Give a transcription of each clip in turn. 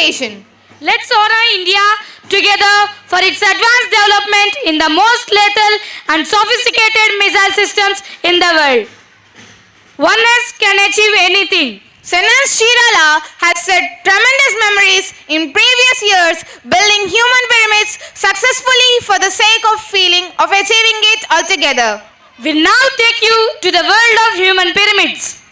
education. Let's honor India together for its advanced development in the most lethal and sophisticated missile systems in the world. Oneness can achieve anything. Senance Shirala has set tremendous memories in previous years building human pyramids successfully for the sake of achieving it altogether. We'll now take you to the world of human pyramids.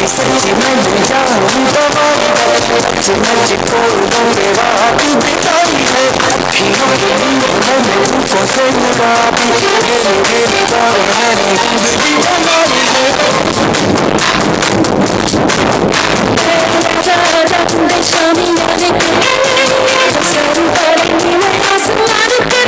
सच्ची मैंने जान गवाई है, सच मुझको मेरे रात बिताई है, अखियों के लिए मैंने तुमको से लगा दी, मेरे मेरे बारे मैंने जिंदगी बनाई है। शामी मैंने शुरू करेंगे मैं आसमान के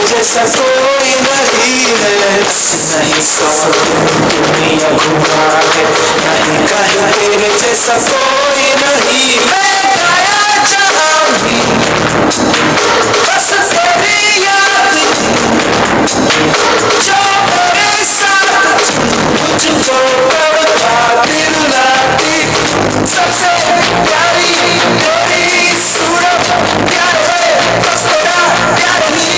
जैसा कोई नहीं है, नहीं सौ दुनिया घुमा है, नहीं कहीं तेरे जैसा कोई नहीं। मैं गाया जहाँ भी बस तेरी याद थी, जो मेरे साथ मुझको तड़पा दिलाती, सबसे प्यारी तेरी सूरत, प्यार है बस तेरा प्यार ही।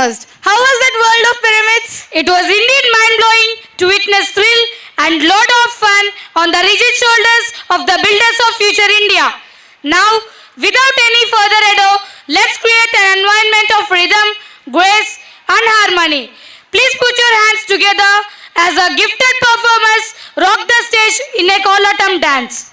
immersed. How was that world of pyramids? It was indeed mind-blowing to witness thrill and load of fun on the rigid shoulders of the builders of future India. Now, without any further ado, let's create an environment of rhythm, grace and harmony. Please put your hands together as our gifted performers rock the stage in a Kolatam dance.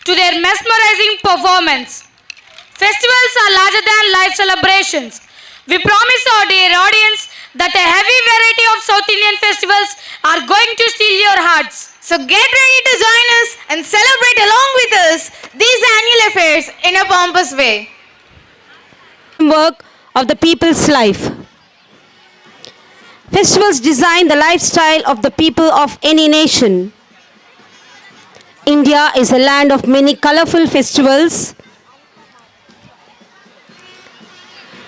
to their mesmerizing performance. Festivals are larger than life celebrations. We promise our dear audience that a heavy variety of South Indian festivals are going to steal your hearts. So get ready to join us and celebrate along with us these annual affairs in a pompous way. Work of the people's life. Festivals design the lifestyle of the people of any nation. India is a land of many colorful festivals.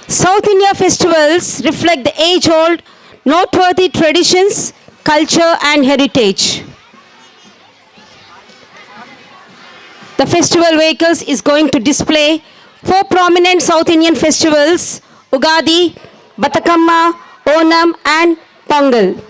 South India festivals reflect the age-old, noteworthy traditions, culture and heritage. The festival vehicles is going to display 4 prominent South Indian festivals: Ugadi, Batakamma, Onam and Pongal.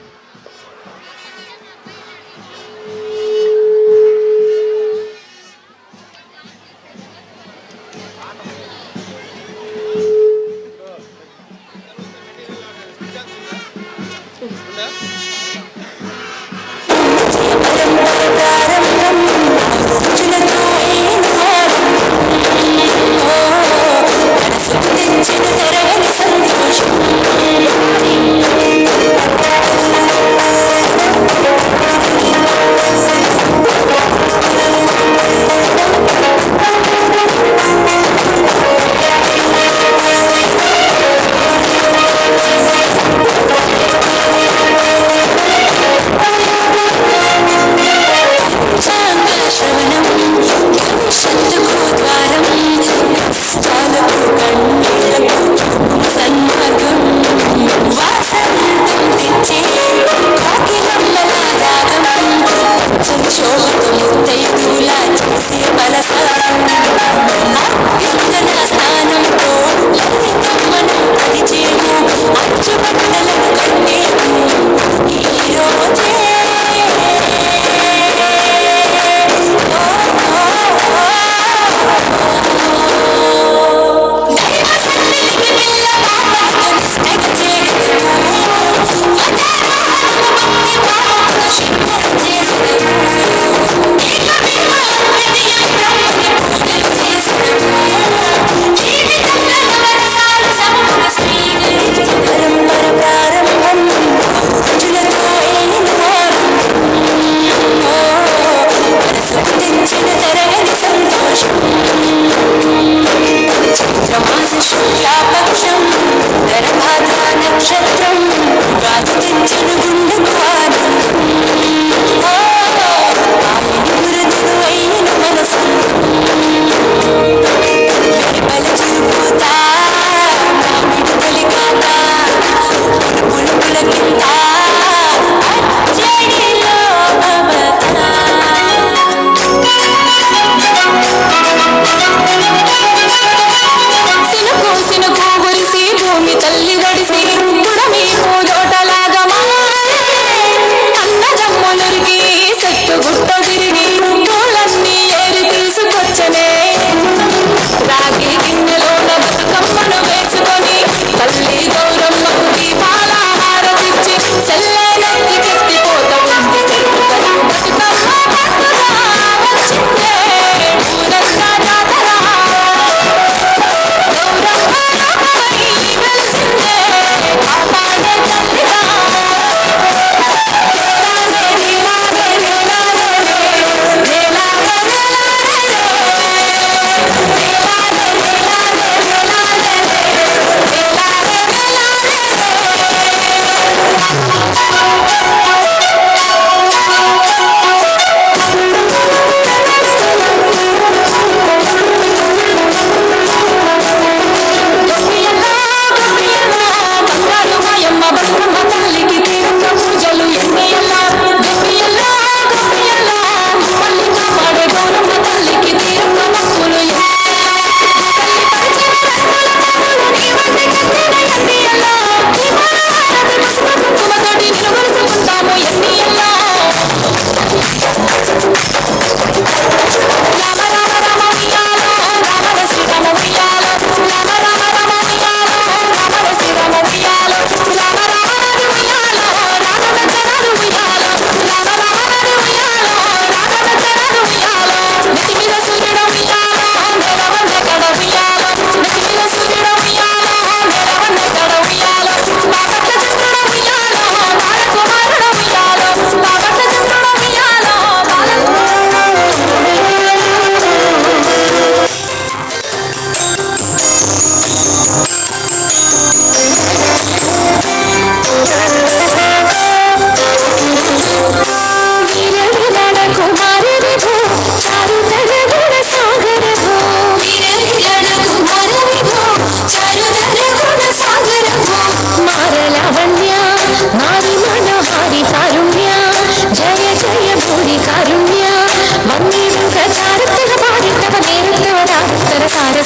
తల్లి వడిసి పుడమి పూజోటలాగా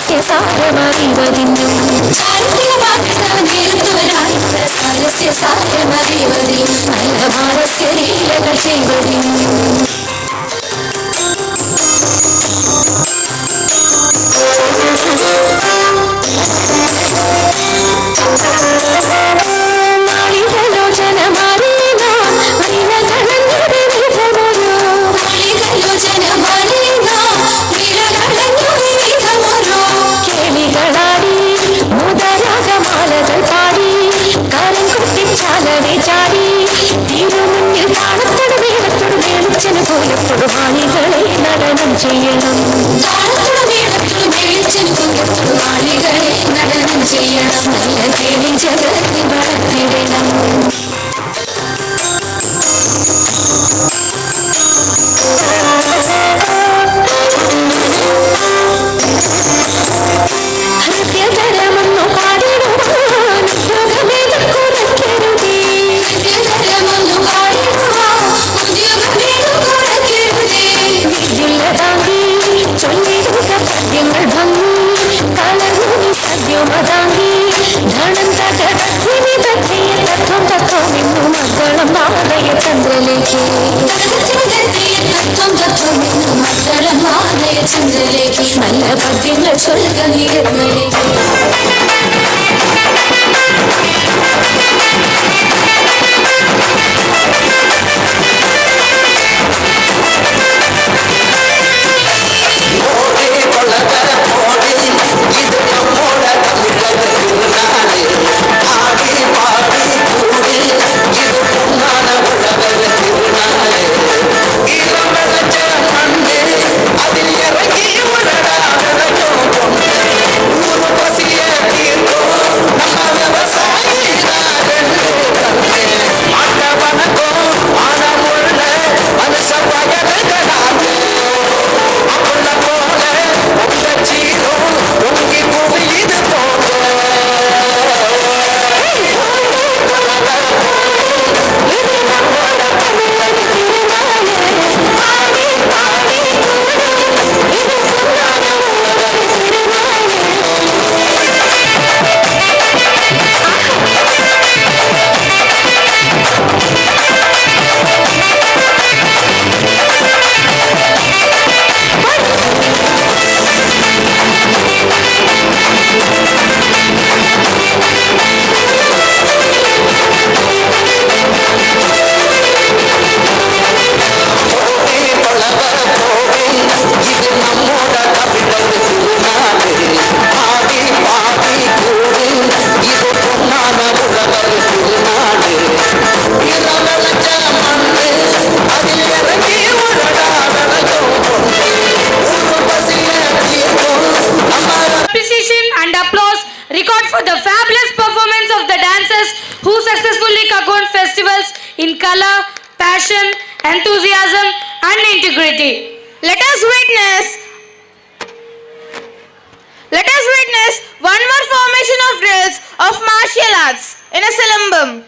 സാരസ്യ സാരമറിവതിനും സാരസ്യ സാരമറിവതിനും നല്ല മാനസ്യ ലീലകൾ ചെയ്വതിനും നടനം ചെയ്യണം നടനം ചെയ്യണം നല്ല കേളി ജഗത്തി വളർത്തിടണം ഹൃദയതരമൊന്നു പാടിടുവാൻ യോഗമേതും കുറയ്ക്കരുതേ ഹൃദയതരമൊന്നു പാടിടുവാൻ ഉദ്യോഗമേതും കുറയ്ക്കരുതേ വിദ്യുല്ലതാങ്കി ചൊല്ലിടുക പദ്യങ്ങൾ ഭംഗി കലർന്നു സദ്യമതാങ്കി ധനം തകർത്തിനി തത്വീയ തത്വം തത്വമെന്നു മദ്ദളം മാതയ ചന്ദ്രലേഖേ തത്വം തത്വമെന്നു മദ്ദളം മാതയ ചന്ദ്രലേഖേ നല്ല പദ്യങ്ങൾ ചൊല്ലുക നീർമലേഖേ for the fabulous performance of the dancers who successfully conquered festivals in color, passion, enthusiasm and integrity. Let us witness one more formation of drills of martial arts in a Silambam.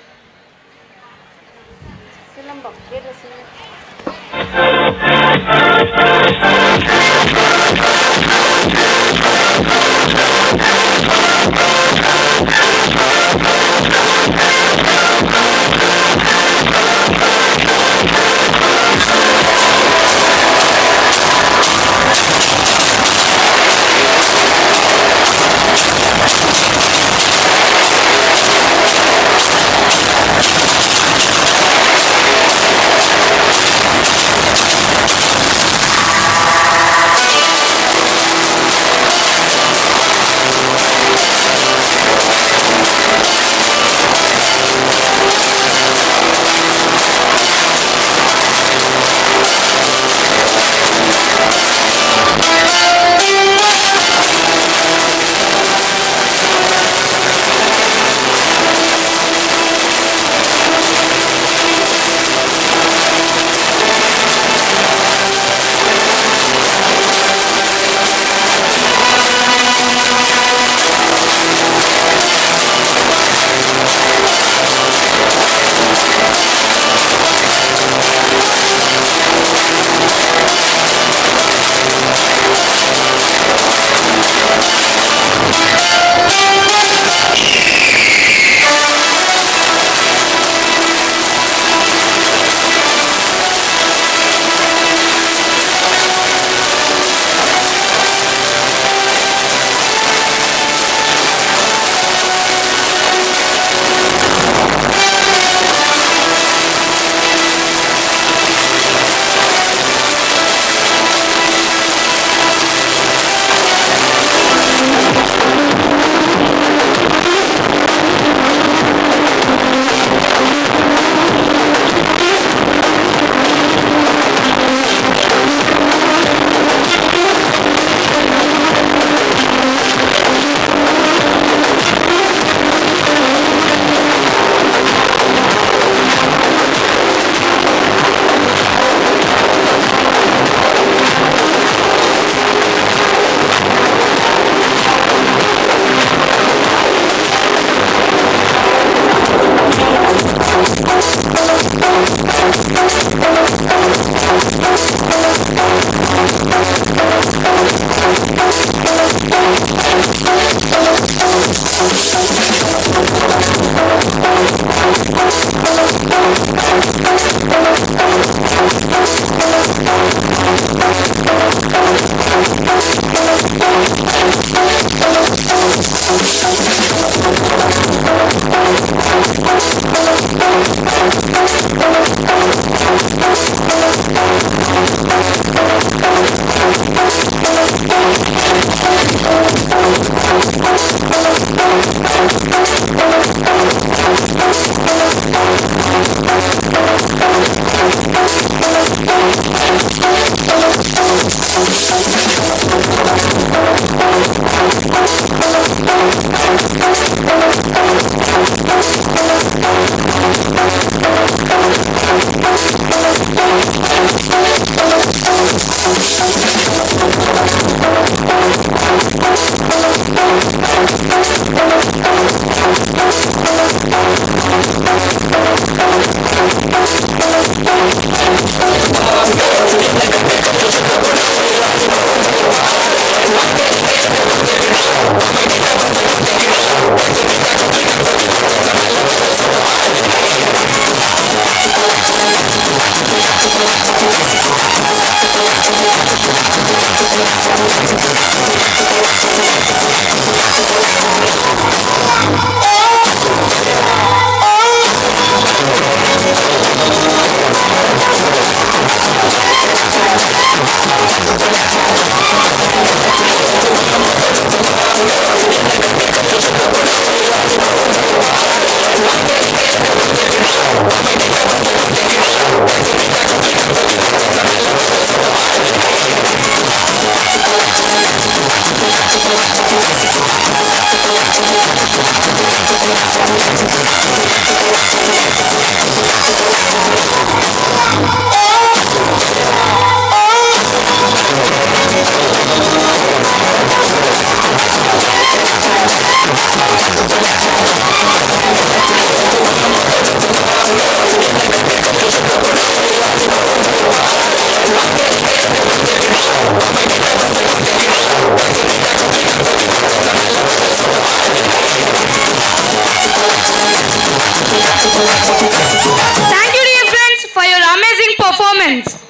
Thank you, dear friends, for your amazing performance.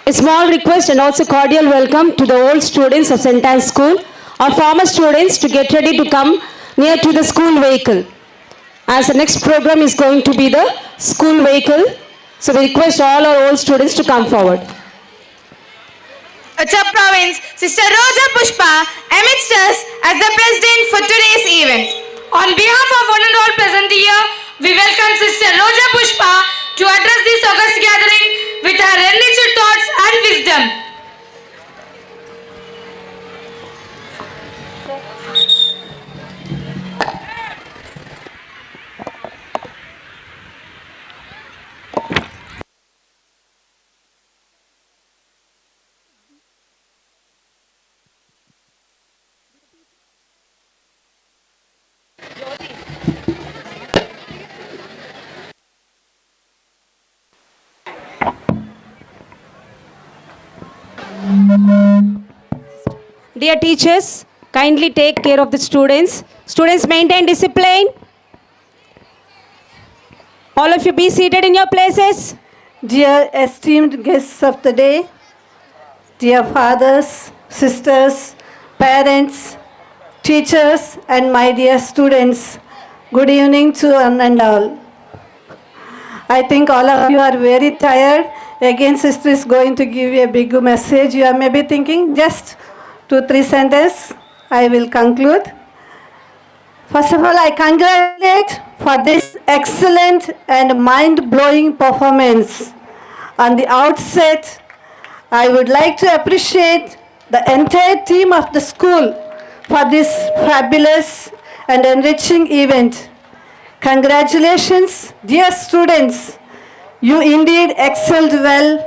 A small request and also cordial welcome to the old students of St. Anne's School or former students to get ready to come near to the school vehicle. As the next program is going to be the school vehicle, so we request all our old students to come forward. Uttar Province, Sister Roja Pushpa amidst us as the president for today's event. On behalf of one and all present here, we welcome Sister Roja Pushpa to address this august gathering with her enriched thoughts and wisdom. Dear teachers, kindly take care of the students. Students, maintain discipline. All of you be seated in your places. Dear esteemed guests of the day, dear fathers, sisters, parents, teachers, and my dear students, good evening to one and all. I think all of you are very tired. Again, sister is going to give you a big message. You are maybe thinking just 2-3 sentences. I will conclude. First of all, I congratulate for this excellent and mind-blowing performance. On the outset, I would like to appreciate the entire team of the school for this fabulous and enriching event. Congratulations, dear students. You indeed excelled well,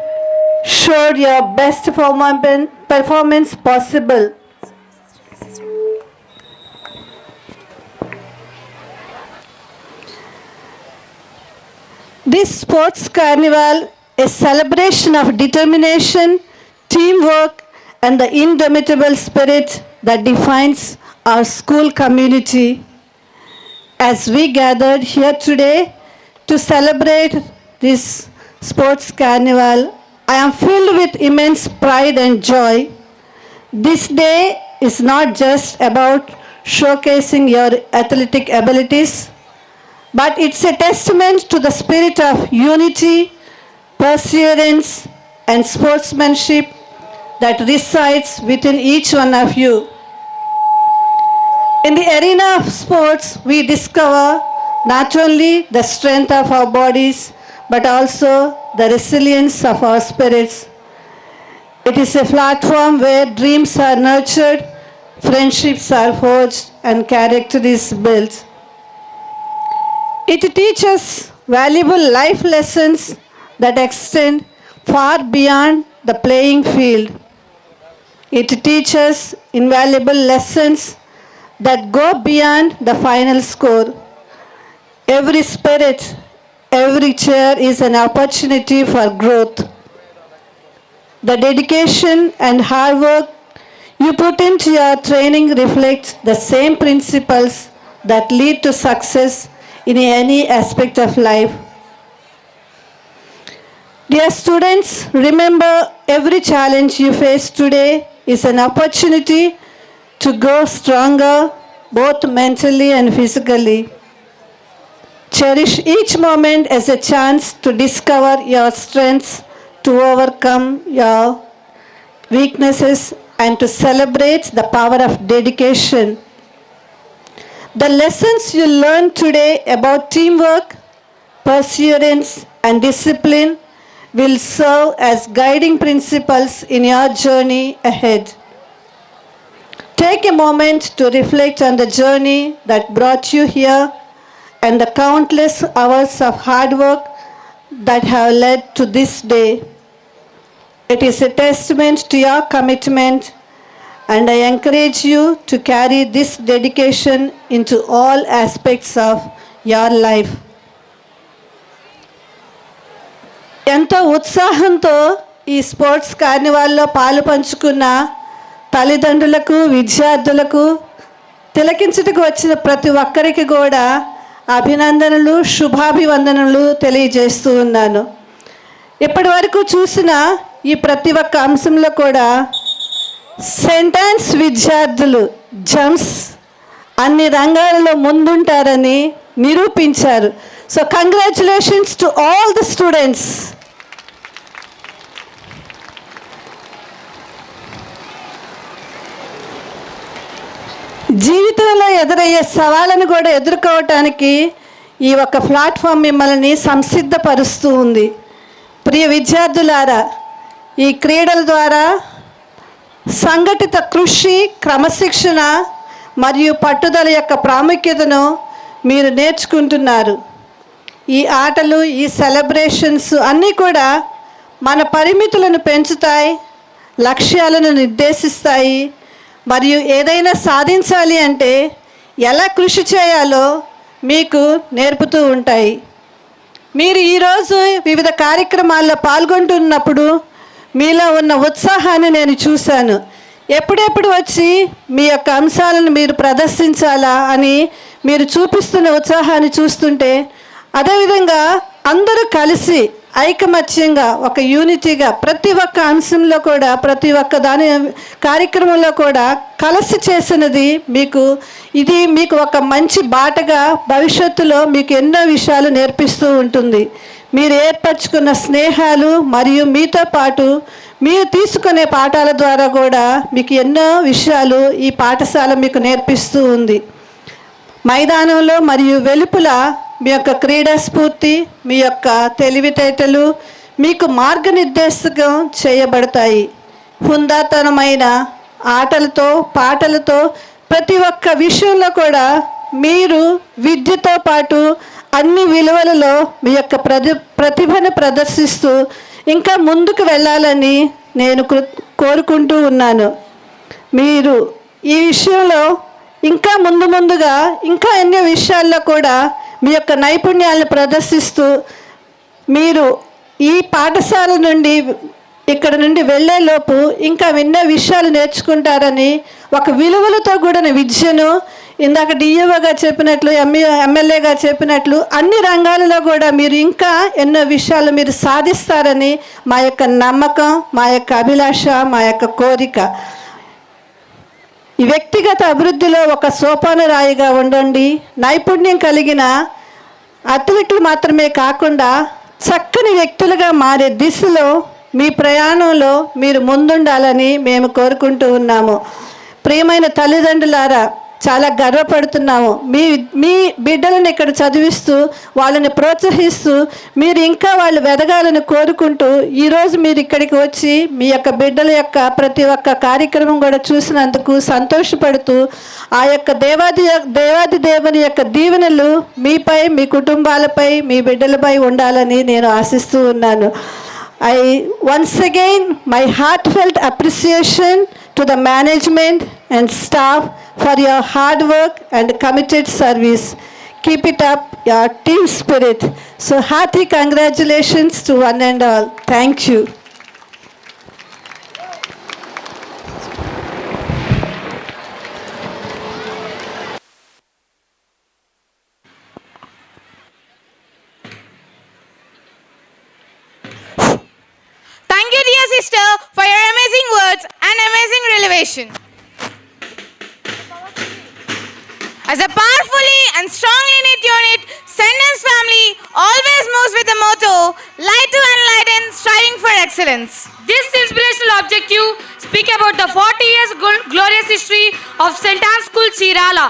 showed your best performance possible. This sports carnival, a celebration of determination, teamwork, and the indomitable spirit that defines our school community. As we gathered here today to celebrate this sports carnival, I am filled with immense pride and joy. This day is not just about showcasing your athletic abilities, but it's a testament to the spirit of unity, perseverance, and sportsmanship that resides within each one of you. In the arena of sports, we discover not only the strength of our bodies, but also the resilience of our spirits. It is a platform where dreams are nurtured, friendships are forged, and character is built. It teaches valuable life lessons that extend far beyond the playing field. It teaches invaluable lessons that go beyond the final score. Every spirit, every chair is an opportunity for growth. The dedication and hard work you put into your training reflects the same principles that lead to success in any aspect of life. Dear students, remember every challenge you face today is an opportunity to grow stronger both mentally and physically. Cherish each moment as a chance to discover your strengths, to overcome your weaknesses, and to celebrate the power of dedication. The lessons you learn today about teamwork, perseverance, and discipline will serve as guiding principles in your journey ahead. Take a moment to reflect on the journey that brought you here and the countless hours of hard work that have led to this day. It is a testament to your commitment, and I encourage you to carry this dedication into all aspects of your life. ఎంతో ఉత్సాహంతో ఈ sports కార్నివాల్లో పాలు పంచుకున్న తల్లిదండ్రులకు, విద్యార్థులకు, తిలకించుటకు వచ్చిన ప్రతి ఒక్కరికి కూడా అభినందనలు, శుభాభివందనలు తెలియజేస్తూ ఉన్నాను. ఇప్పటి వరకు చూసిన ఈ ప్రతి ఒక్క అంశంలో కూడా సెంటాన్స్ విద్యార్థులు జంప్స్ అన్ని రంగాలలో ముందుంటారని నిరూపించారు. So congratulations to all the students. జీవితంలో ఎదురయ్యే సవాళ్ళను కూడా ఎదుర్కోవటానికి ఈ ఒక ప్లాట్ఫామ్ మిమ్మల్ని సంసిద్ధపరుస్తూ ఉంది. ప్రియ విద్యార్థులారా, ఈ క్రీడల ద్వారా సంఘటిత కృషి, క్రమశిక్షణ మరియు పట్టుదల యొక్క ప్రాముఖ్యతను మీరు నేర్చుకుంటున్నారు. ఈ ఆటలు, ఈ సెలబ్రేషన్స్ అన్నీ కూడా మన పరిమితులను పెంచుతాయి, లక్ష్యాలను నిర్దేశిస్తాయి, మరియు ఏదైనా సాధించాలి అంటే ఎలా కృషి చేయాలో మీకు నేర్పుతూ ఉంటాయి. మీరు ఈరోజు వివిధ కార్యక్రమాల్లో పాల్గొంటున్నప్పుడు మీలో ఉన్న ఉత్సాహాన్ని నేను చూశాను. ఎప్పుడెప్పుడు వచ్చి మీ యొక్క అంశాలను మీరు ప్రదర్శించాలా అని మీరు చూపిస్తున్న ఉత్సాహాన్ని చూస్తుంటే, అదేవిధంగా అందరూ కలిసి ఐకమత్యంగా ఒక యూనిటీగా ప్రతి ఒక్క అంశంలో కూడా, ప్రతి ఒక్క దాని కార్యక్రమంలో కూడా కలిసి చేసినది మీకు ఒక మంచి బాటగా భవిష్యత్తులో మీకు ఎన్నో విషయాలు నేర్పిస్తూ ఉంటుంది. మీరు ఏర్పరచుకున్న స్నేహాలు మరియు మీతో పాటు మీరు తీసుకునే పాఠాల ద్వారా కూడా మీకు ఎన్నో విషయాలు ఈ పాఠశాల మీకు నేర్పిస్తూ ఉంది. మైదానంలో మరియు వెలుపల మీ యొక్క క్రీడా స్ఫూర్తి, మీ యొక్క తెలివితేటలు మీకు మార్గనిర్దేశకం చేయబడతాయి. హుందాతనమైన ఆటలతో, పాటలతో ప్రతి ఒక్క విషయంలో కూడా మీరు విద్యతో పాటు అన్ని విలువలలో మీ యొక్క ప్రతిభను ప్రదర్శిస్తూ ఇంకా ముందుకు వెళ్ళాలని నేను కోరుకుంటూ ఉన్నాను. మీరు ఈ విషయంలో ఇంకా ముందుగా ఇంకా ఎన్నో విషయాల్లో కూడా మీ యొక్క నైపుణ్యాలను ప్రదర్శిస్తూ మీరు ఈ పాఠశాల నుండి ఇక్కడ నుండి వెళ్ళేలోపు ఇంకా ఎన్నో విషయాలు నేర్చుకుంటారని, ఒక విలువలతో కూడిన విద్యను ఇందాక డిఈఓగా చెప్పినట్లు ఎమ్మెల్యేగా చెప్పినట్లు అన్ని రంగాలలో కూడా మీరు ఇంకా ఎన్నో విషయాలు మీరు సాధిస్తారని మా యొక్క నమ్మకం, మా యొక్క అభిలాష, మా యొక్క కోరిక. ఈ వ్యక్తిగత అభివృద్ధిలో ఒక సోపాన రాయిగా ఉండండి. నైపుణ్యం కలిగిన అథ్లెట్లు మాత్రమే కాకుండా చక్కని వ్యక్తులుగా మారే దిశలో మీ ప్రయాణంలో మీరు ముందుండాలని మేము కోరుకుంటూ ఉన్నాము. ప్రియమైన తల్లిదండ్రులారా, చాలా గర్వపడుతున్నాము. మీ బిడ్డలను ఇక్కడ చదివిస్తూ వాళ్ళని ప్రోత్సహిస్తూ మీరు ఇంకా వాళ్ళు ఎదగాలని కోరుకుంటూ ఈరోజు మీరు ఇక్కడికి వచ్చి మీ యొక్క బిడ్డల యొక్క ప్రతి ఒక్క కార్యక్రమం కూడా చూసినందుకు సంతోషపడుతూ ఆ యొక్క దేవాది దేవుని యొక్క దీవెనలు మీపై, మీ కుటుంబాలపై, మీ బిడ్డలపై ఉండాలని నేను ఆశిస్తూ ఉన్నాను. I once again my heartfelt appreciation to the management and staff for your hard work and committed service. Keep it up, your team spirit. So hearty congratulations to one and all. Thank you. Thank you, dear sister, for your amazing words and amazing revelation. As a powerfully and strongly knit unit, Sentence family always moves with the motto, light to enlighten, striving for excellence. This inspirational objective speak about the 40 years glorious history of St. Anne's School, Chirala.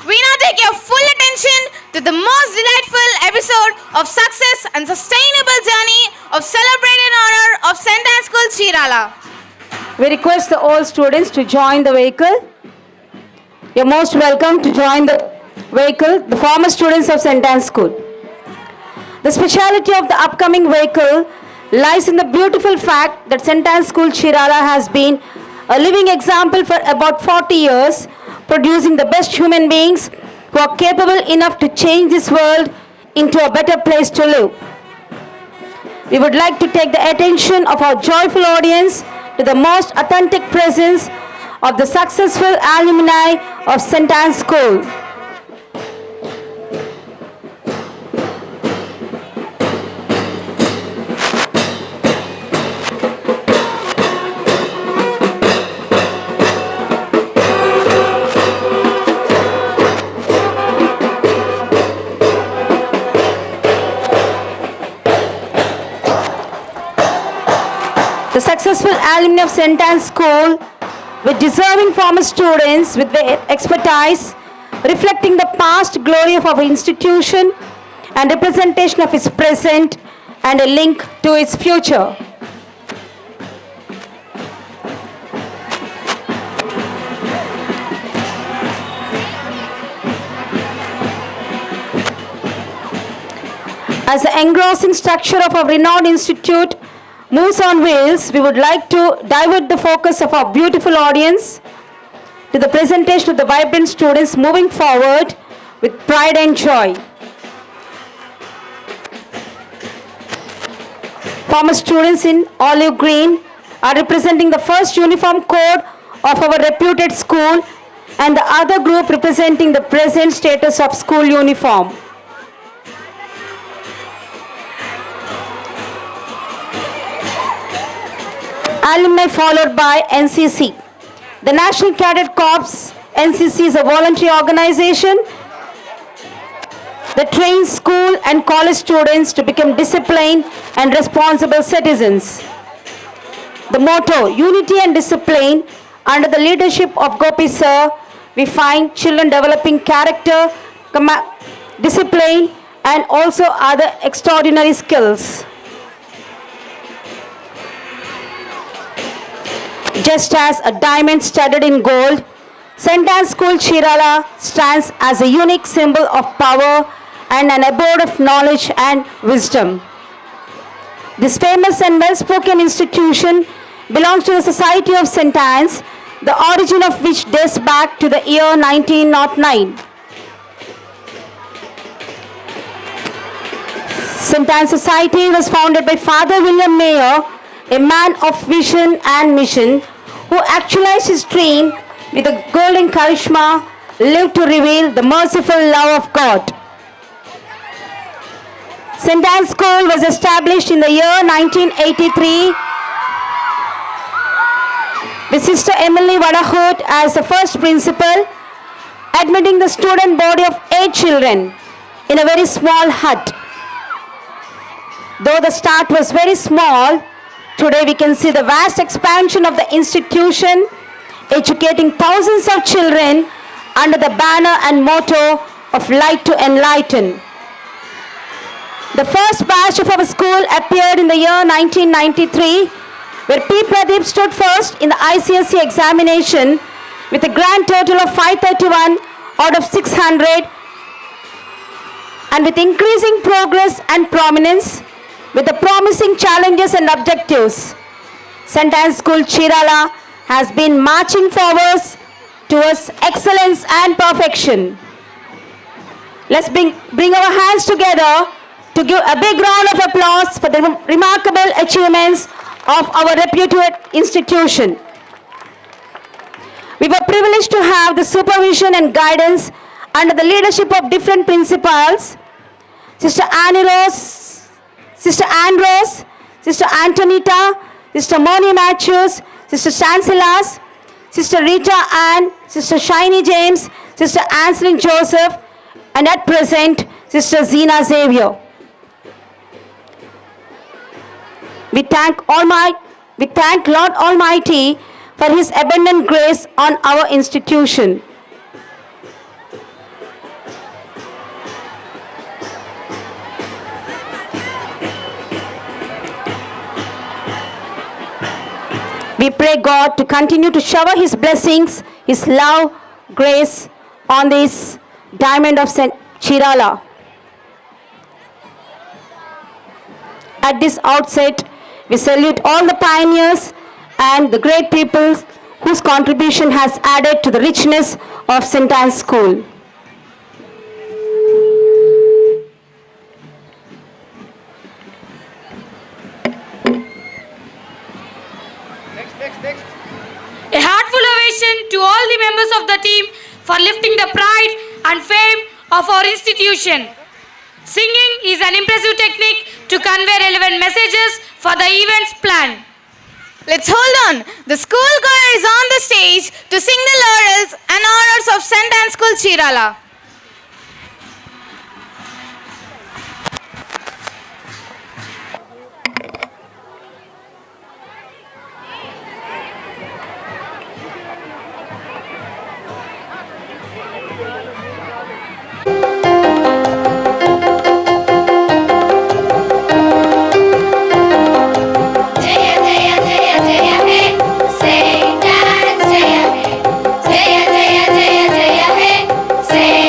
We now take your full attention to the most delightful episode of success and sustainable journey of celebrated honor of St. Anne's School, Chirala. We request the all students to join the vehicle. You're most welcome to join the vehicle, the former students of St. Anne's School. The speciality of the upcoming vehicle lies in the beautiful fact that St. Anne's School, Chirala has been a living example for about 40 years, producing the best human beings who are capable enough to change this world into a better place to live. We would like to take the attention of our joyful audience to the most authentic presence of the successful alumni of St. Anne's School. The successful alumni of St. Anne's School with deserving former students with their expertise reflecting the past glory of our institution and representation of its present and a link to its future. As the engrossing structure of our renowned institute moves on wheels, we would like to divert the focus of our beautiful audience to the presentation of the vibrant students moving forward with pride and joy. Former students in olive green are representing the first uniform code of our reputed school and the other group representing the present status of school uniform. Alumni followed by NCC. The National Cadet Corps, NCC is a voluntary organization that trains school and college students to become disciplined and responsible citizens. The motto, unity and discipline, under the leadership of Gopi sir, we find children developing character, discipline and also other extraordinary skills. Just as a diamond studded in gold, St. Anne's School Chirala stands as a unique symbol of power and an abode of knowledge and wisdom. This famous and well-spoken institution belongs to the Society of St. Anne's, the origin of which dates back to the year 1909. St. Anne's Society was founded by Father William Mayer, a man of vision and mission, who actualized his dream with a golden charisma live to reveal the merciful love of God. St. Anne's School was established in the year 1983 with Sister Emily Vadahut as the first principal, admitting the student body of 8 children in a very small hut. Though the start was very small, today we can see the vast expansion of the institution, educating thousands of children under the banner and motto of Light to Enlighten. The first batch of our school appeared in the year 1993, where P. Pradeep stood first in the ICSE examination with a grand total of 531 out of 600, and with increasing progress and prominence, with the promising challenges and objectives, St. Anne's School Chirala has been marching forward towards excellence and perfection. Let's bring our hands together to give a big round of applause for the remarkable achievements of our reputed institution. We were privileged to have the supervision and guidance under the leadership of different principals, Sister Annie Rose, Sister Anne Rose, Sister Antonita, Sister Moni Matthews, Sister Shansilas, Sister Rita Ann, Sister Shiny James, Sister Anselin Joseph, and at present, Sister Zena Xavier. We thank Lord Almighty for His abundant grace on our institution. We pray God to continue to shower His blessings, His love, grace on this diamond of St. Chirala. At this outset, we salute all the pioneers and the great people whose contribution has added to the richness of St. Anne's School. A heartful ovation to all the members of the team for lifting the pride and fame of our institution. Singing is an impressive technique to convey relevant messages for the events planned. Let's hold on. The school choir is on the stage to sing the laurels and honors of St. Anne's School Chirala. Say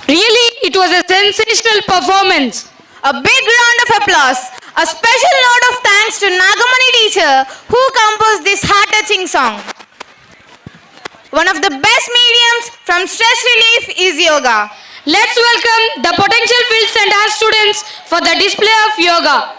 Really, it was a sensational performance. A big round of applause. A special note of thanks to Nagamani teacher who composed this heart-touching song. One of the best mediums from stress relief is yoga. Let's welcome the potential field center students for the display of yoga.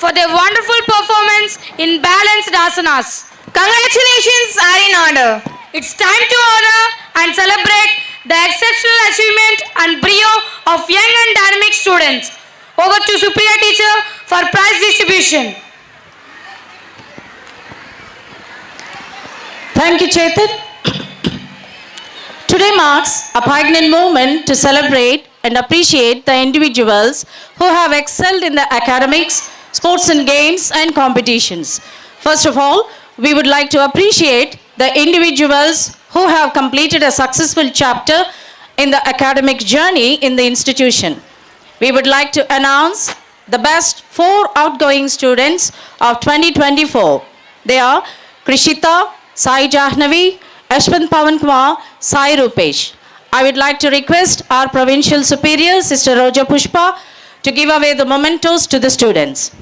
for their wonderful performance in balanced asanas. Congratulations are in order. It's time to honor and celebrate the exceptional achievement and brio of young and dynamic students. Over to Supriya teacher for prize distribution. Thank you, Chetan. Today marks a poignant moment to celebrate and appreciate the individuals who have excelled in the academics, sports and games and competitions. First of all, we would like to appreciate the individuals who have completed a successful chapter in the academic journey in the institution. We would like to announce the best 4 outgoing students of 2024. They are Krishita, Sai Jahnavi, Ashwant Pawan Kumar, Sai Rupesh. I would like to request our Provincial Superior, Sister Roja Pushpa, to give away the mementos to the students.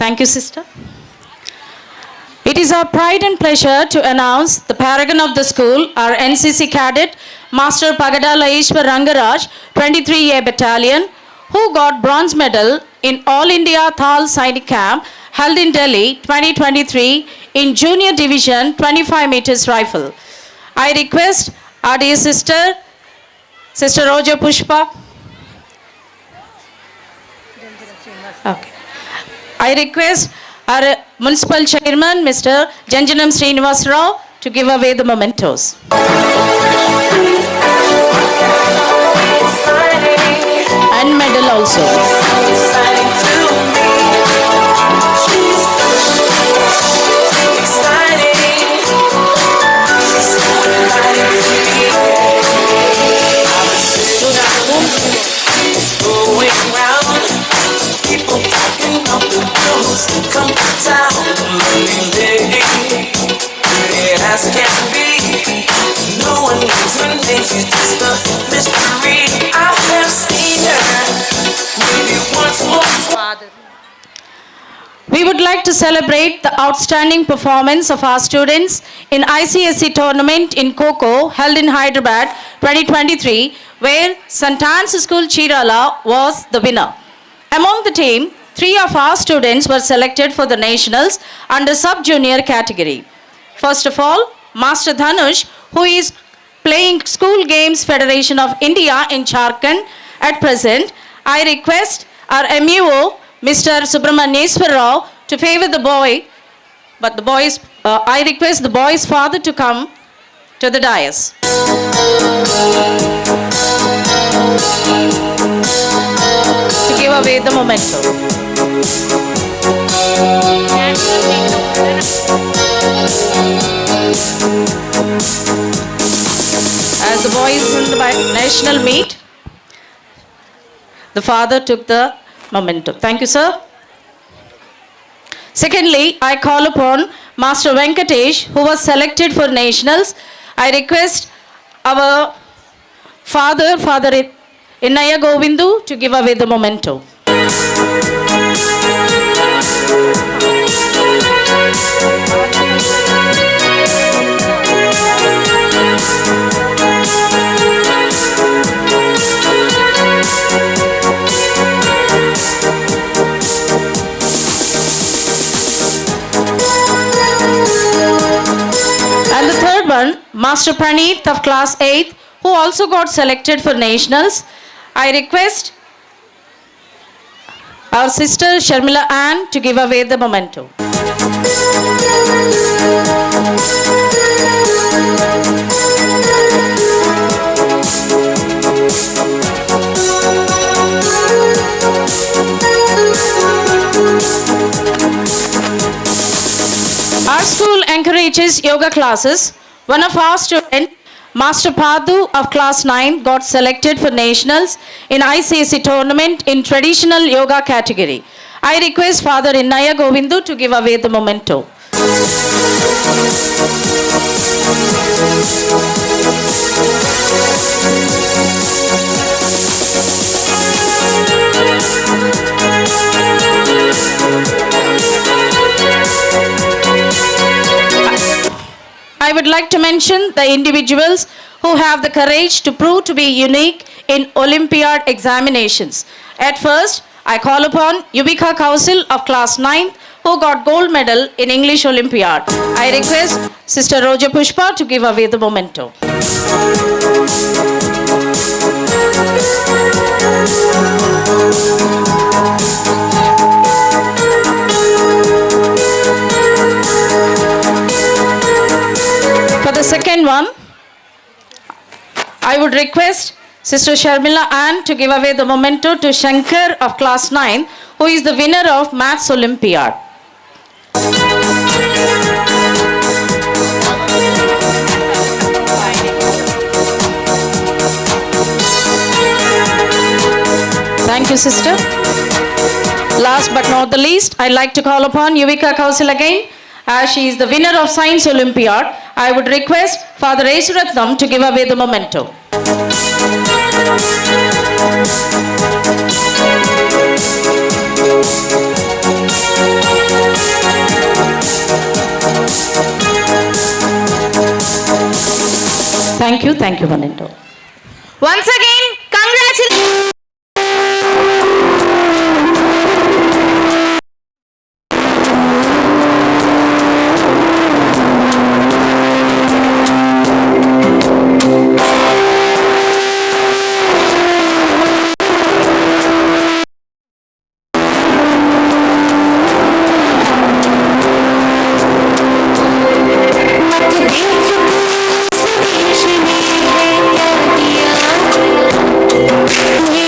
Thank you, sister. It is our pride and pleasure to announce the paragon of the school, our NCC cadet, Master Pagadala Ishwar Rangaraj, 23A Battalion, who got bronze medal in All India Thal Sainik Camp held in Delhi 2023 in Junior Division 25 meters rifle. I request our dear sister, Sister Roja Pushpa. Okay. I request our Municipal Chairman, Mr. Janjanam Srinivas Rao, to give away the mementos. And medal also. Come to town, lonely lady, pretty as can be. No one knows her name, she's just a mystery. I have seen her, maybe once more. We would like to celebrate the outstanding performance of our students in ICSE tournament in Kho held in Hyderabad 2023, where St. Anne's School Chirala was the winner. Among the team, 3 of our students were selected for the nationals under sub-junior category. First of all, Master Dhanush, who is playing School Games Federation of India in Jharkhand at present. I request our MUO, Mr. Subramanyeswar Rao, to favor the boy, but I request the boy's father to come to the dais. To give away the memento. As the boy is in the national meet, the father took the memento. Thank you, sir. Secondly, I call upon Master Venkatesh, who was selected for nationals. I request our father, Father Innaya Govindu, to give away the memento. And the third one, Master Praneeth of class 8th, who also got selected for nationals. I request our sister Sharmila Ann to give away the memento. Our school encourages yoga classes. One of our students, Master Padu of class 9 got selected for nationals in ICSE tournament in traditional yoga category. I request Father Innaya Govindu to give away the memento. I would like to mention the individuals who have the courage to prove to be unique in Olympiad examinations. At first, I call upon Yuvika Kausil of class 9 who got gold medal in English Olympiad. I request Sister Roja Pushpa to give away the memento. For the second one, I would request Sister Sharmila Ann to give away the memento to Shankar of class 9, who is the winner of Maths Olympiad. Thank you, sister. Last but not the least, I'd like to call upon Yuvika Kausil again, as she is the winner of Science Olympiad. I would request Father Eswaratnam to give away the memento. Thank you, Memento. Once again, congratulations. Thank you.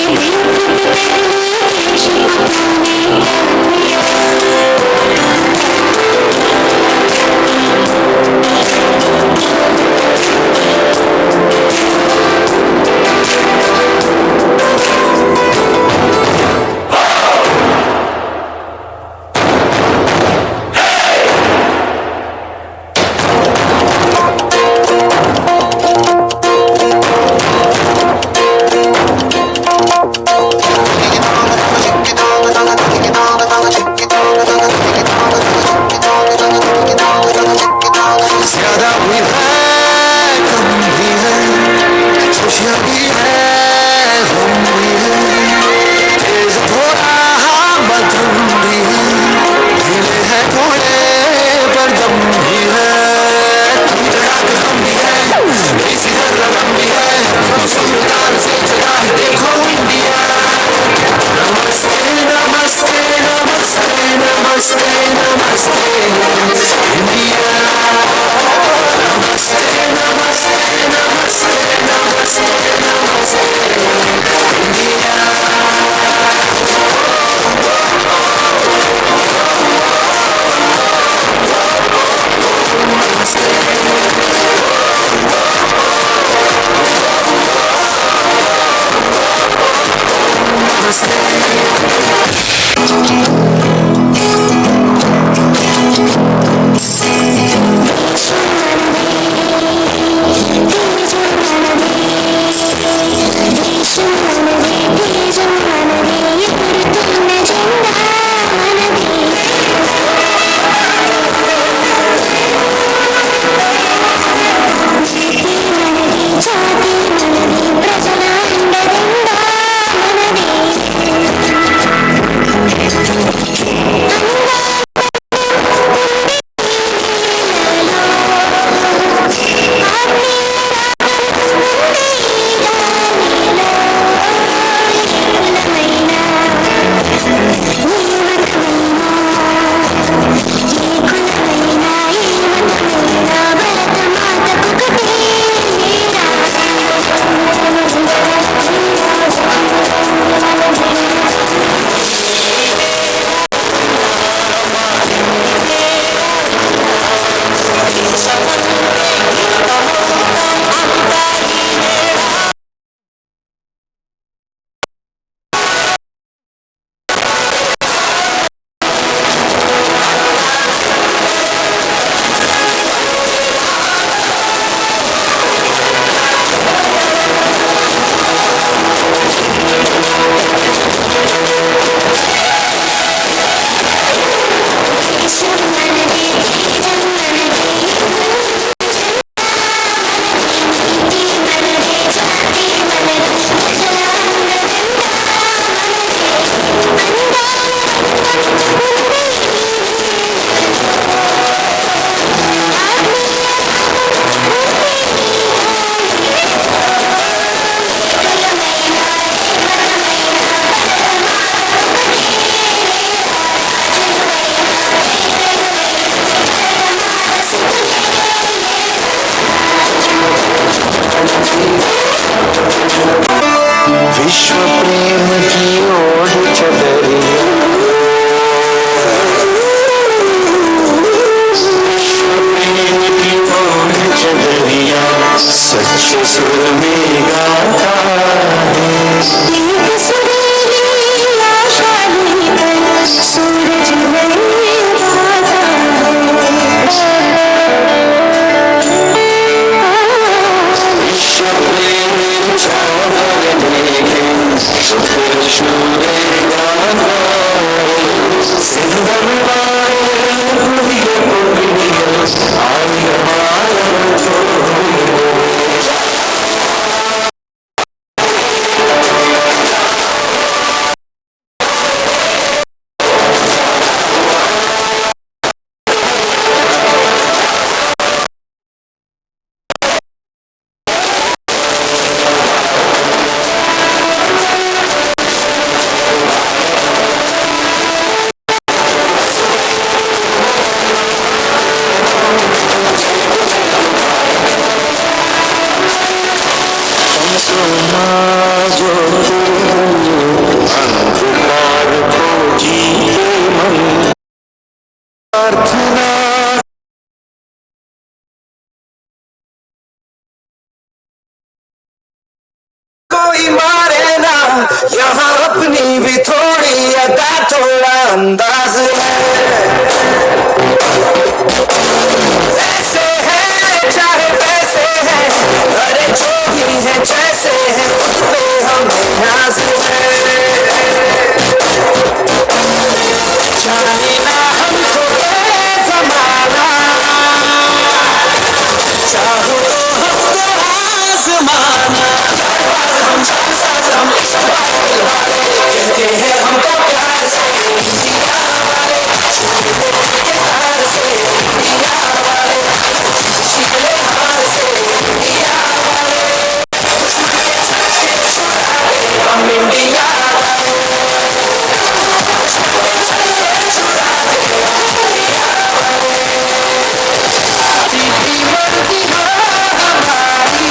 का थोड़ा अंदाज है ऐसे है चाहे वैसे है अरे जो भी है जैसे है खुद पे हमें नाज है जाने ना हमको ये जमाना चाहो तो हमको आजमाना हम कहते हैं हमको प्यार से दिया वाले प्यार से दिया वाले पिछले हार से दिया वाले हम इंडिया सीधी मर्जी हो हमारी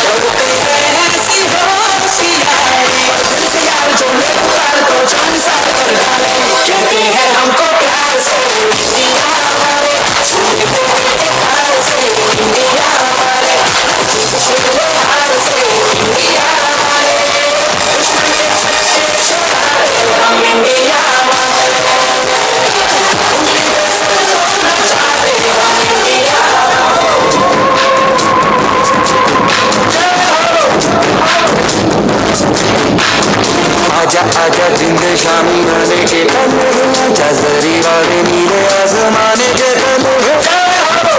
करते हैं ऐसी होशियारी होशियार जो मेरे को झंझा कर डाले कहते हैं हमको प्यार से दिया वाले सुनते हैं प्यार से दिया वाले पिछले हार से दिया वाले हम इंडिया वाले आजा आजा जिंद शामी आने के पल आजा जरी वाले नीले आसमाने के पल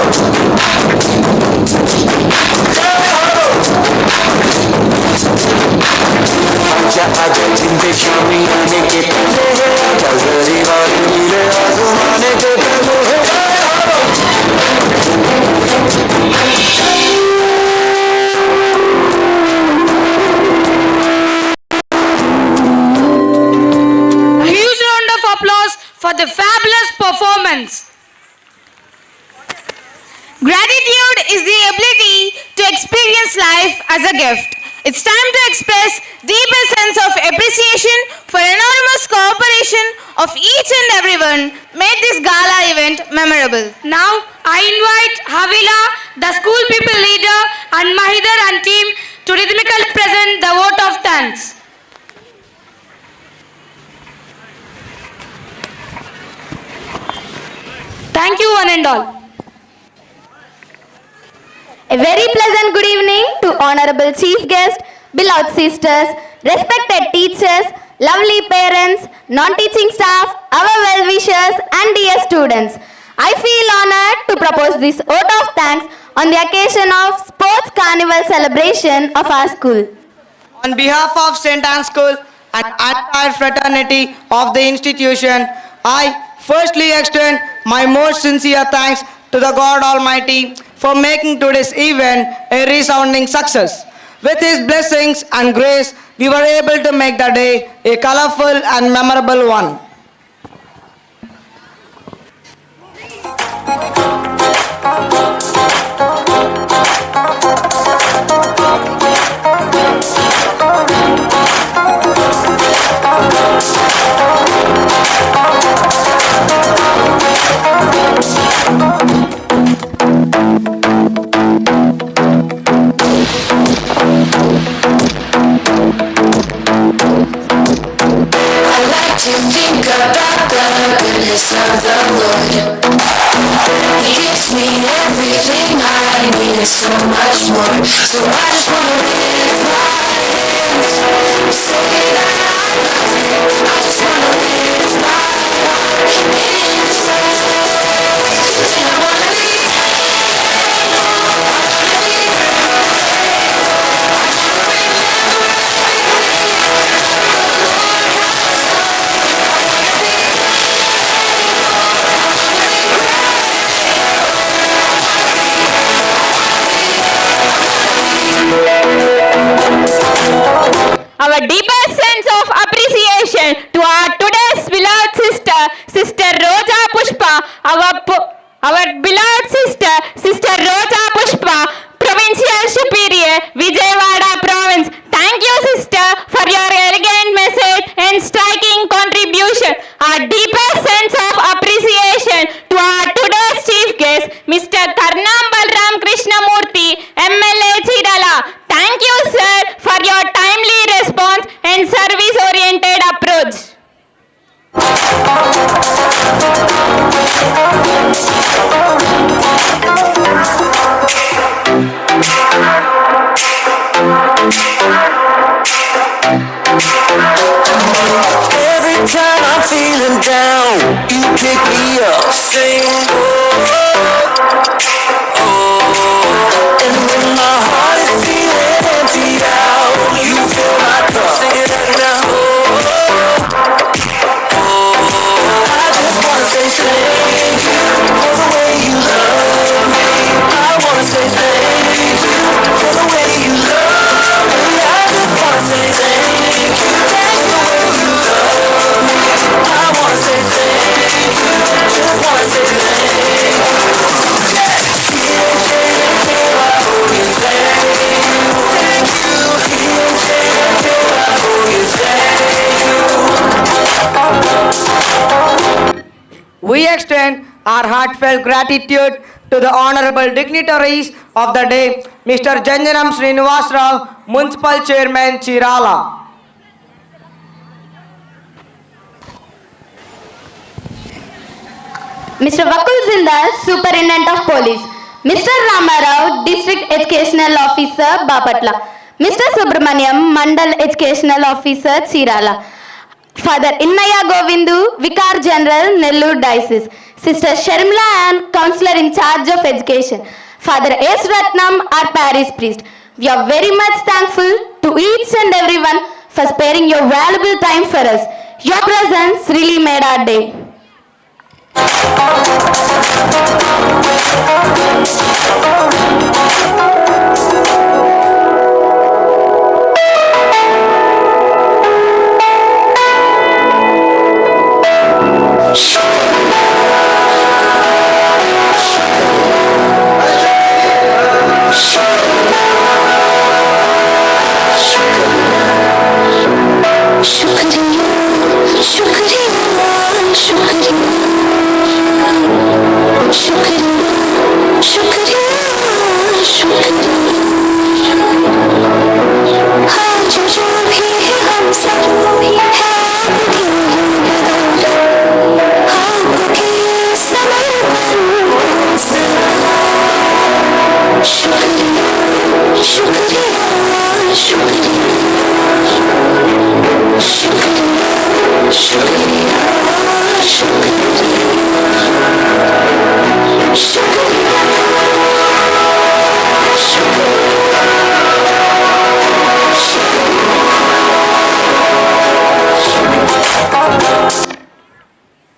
आजा आजा जिंद शामी आने के पल आजा जरी वाले नीले आसमाने के पल A huge round of applause for the fabulous performance. Gratitude is the ability to experience life as a gift. It's time to express deepest sense of appreciation for enormous cooperation of each and everyone made this gala event memorable. Now I invite Havila, the school people leader, and Mahidar and team to rhythmically present the vote of thanks. Thank you one and all. A very pleasant good evening to honorable chief guest, beloved sisters, respected teachers, lovely parents, non-teaching staff, our well-wishers and dear students. I feel honored to propose this vote of thanks on the occasion of Sports Carnival celebration of our school. On behalf of St. Anne's School and entire fraternity of the institution, I firstly extend my most sincere thanks to the God Almighty for making today's event a resounding success. With His blessings and grace, we were able to make the day a colorful and memorable one. I like to think about the goodness of the Lord. He gives me everything I need and so much more. So I just wanna live my hands, say that I love Him. I just wanna live my heart in His hands. And I wanna be Our deepest sense of appreciation to our today's beloved sister, Sister Roja Pushpa, our beloved sister, Sister Roja Pushpa, Provincial Superior, Vijayawada Province. Thank you, sister, for your elegant message and striking contribution. Our deepest sense of appreciation to our today's chief guest, Mr. Karnam Balram Krishnamurthy, MLA Chidala. Thank you, sir, for your timely response and service-oriented feeling down, you pick me up. Sing, and when my heart is feeling empty out, you fill my cup. Sing it out now. I just wanna say thank you for the way you love me. I wanna say thank you for the way you love me. I just wanna say thank you for the way you love me. I wanna say thank you, just wanna say thank you. We extend our heartfelt gratitude to the honorable dignitaries of the day, Mr. Janjanam Srinivas Rao, Municipal Chairman, Chirala. Mr. Vakul Zindal, Superintendent of Police. Mr. Ramarao, District Educational Officer, Bapatla. Mr. Subramaniam, Mandal Educational Officer, Chirala. Father Innaya Govindu, Vicar General, Nellore Diocese. Sister Sharmila Ann, Counselor in charge of Education. Father S. Ratnam, our parish priest. We are very much thankful to each and everyone for sparing your valuable time for us. Your presence really made our day.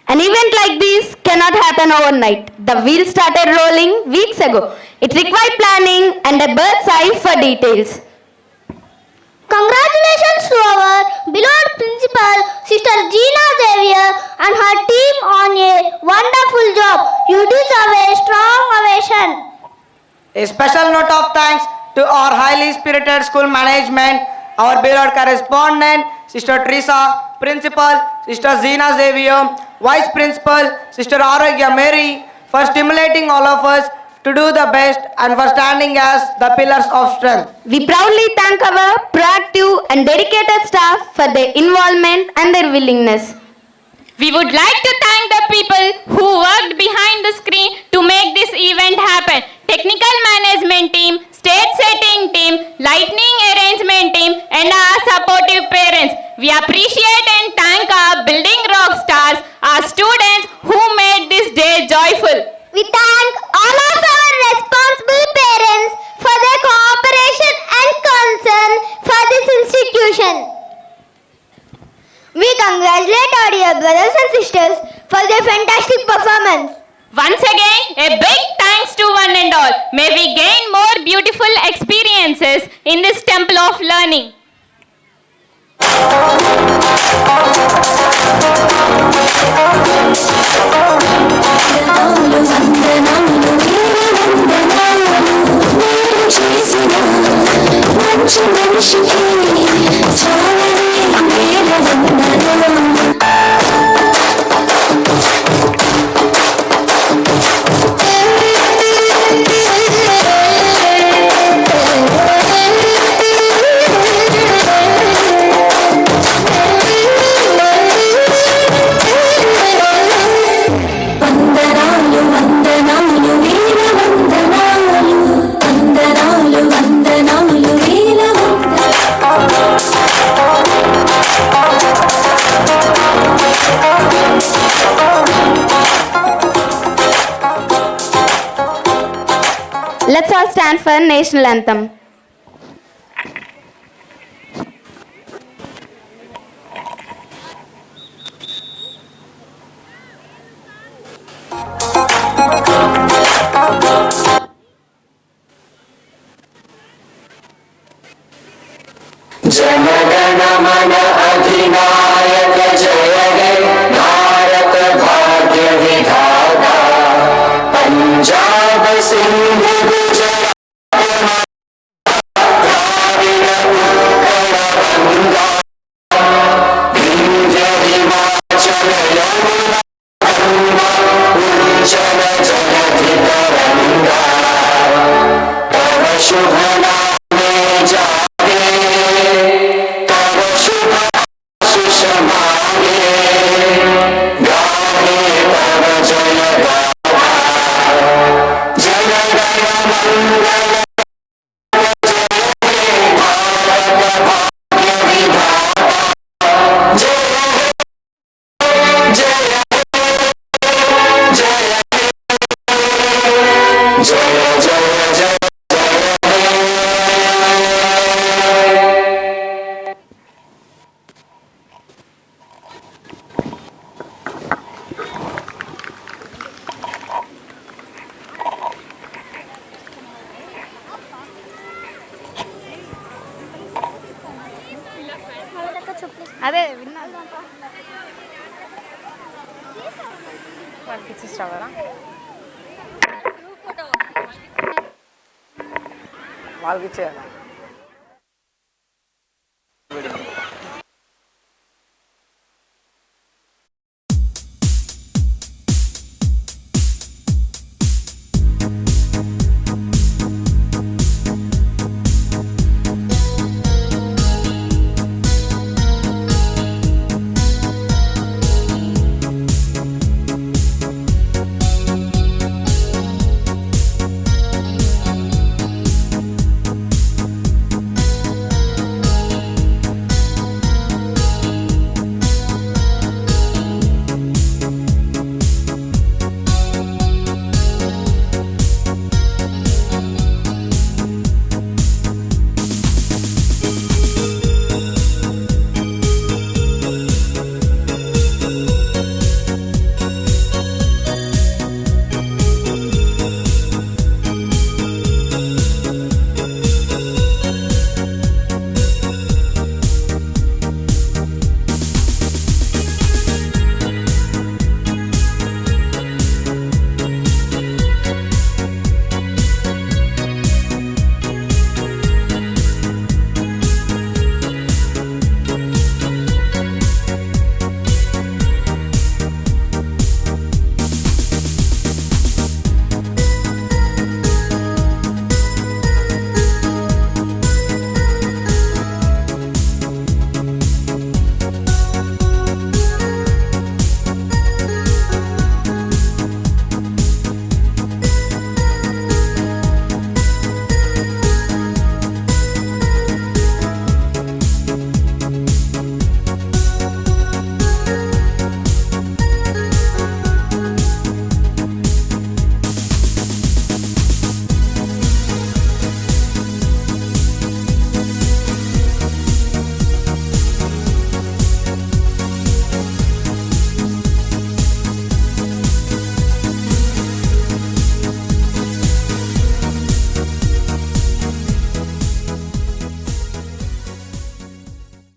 An event like this cannot happen overnight. The wheels started rolling weeks ago. It required planning and a bird's eye for details. Congratulations to our beloved principal, Sister Gina Xavier, and her team on a wonderful job. You deserve a strong ovation. A special note of thanks to our highly spirited school management, our beloved correspondent, Sister Teresa, Principal, Sister Gina Xavier, Vice Principal, Sister Arogya Mary, for stimulating all of us to do the best and for standing as the pillars of strength. We proudly thank our proactive and dedicated staff for their involvement and their willingness. We would like to thank the people who worked behind the screen to make this event happen. Technical management team, stage setting team, lighting arrangement team, and our supportive parents. We appreciate and thank our building rock stars, our students who made this day joyful. We thank all of our responsible parents for their cooperation and concern for this institution. We congratulate our dear brothers and sisters for their fantastic performance. Once again, a big thanks to one and all. May we gain more beautiful experiences in this temple of learning. Let's all stand for national anthem. जनगण मन अधिनायक जय हे भारत भाग्य विधाता पंजाब सिंध गुजरात द्राविड़ उत्कल गंगा विंध्य हिमाचल यमुना गंगा उज्जल जलधि तरंगा तव शुभ नामे जागे तव शुभ आशीष मांगे गाहे तव जय गाथा जन गण मंगल जय हे भारत भाग्य विधाता जय हे जय जय जय जय అదే విన్నా వాళ్ళకి ఇచ్చిస్తావా వాళ్ళకి ఇచ్చేయాలి.